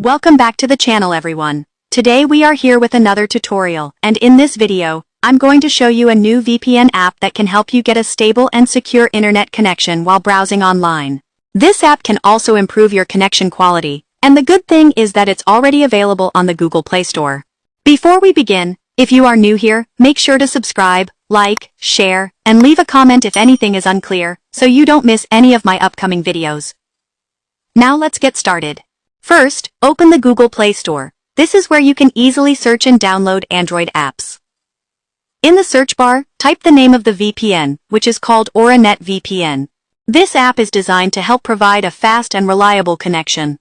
Welcome back to the channel, everyone. Today we are here with another tutorial, and in this video, I'm going to show you a new VPN app that can help you get a stable and secure internet connection while browsing online. This app can also improve your connection quality, and the good thing is that it's already available on the Google Play Store. Before we begin, if you are new here, make sure to subscribe, like, share, and leave a comment if anything is unclear, so you don't miss any of my upcoming videos. Now let's get started. First, open the Google Play Store. This is where you can easily search and download Android apps. In the search bar, type the name of the VPN, which is called Aura Net VPN. This app is designed to help provide a fast and reliable connection.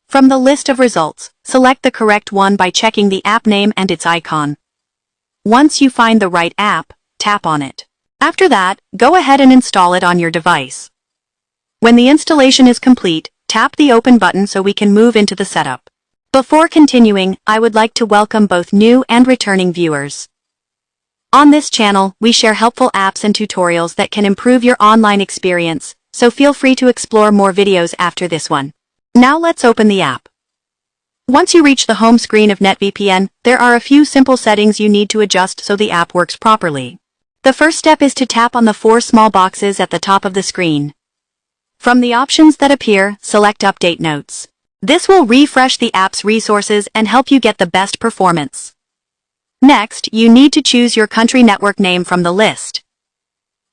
From the list of results, select the correct one by checking the app name and its icon. Once you find the right app, tap on it. After that, go ahead and install it on your device. When the installation is complete, tap the Open button so we can move into the setup. Before continuing, I would like to welcome both new and returning viewers. On this channel, we share helpful apps and tutorials that can improve your online experience, so feel free to explore more videos after this one. Now let's open the app. Once you reach the home screen of NetVPN, there are a few simple settings you need to adjust so the app works properly. The first step is to tap on the 4 small boxes at the top of the screen. From the options that appear, select Update Notes. This will refresh the app's resources and help you get the best performance. Next, you need to choose your country network name from the list.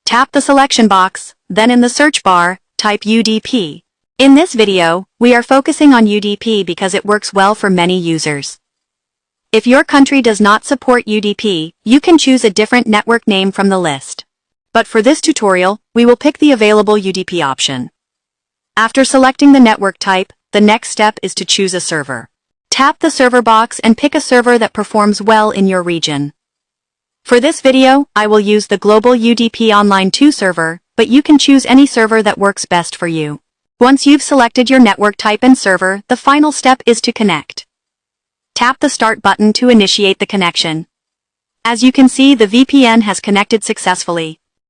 Tap the selection box, then in the search bar, type UDP. In this video, we are focusing on UDP because it works well for many users. If your country does not support UDP, you can choose a different network name from the list. But for this tutorial, we will pick the available UDP option. After selecting the network type, the next step is to choose a server. Tap the server box and pick a server that performs well in your region. For this video, I will use the Global UDP Online 2 server, but you can choose any server that works best for you. Once you've selected your network type and server, the final step is to connect. Tap the Start button to initiate the connection. As you can see, the VPN has connected successfully,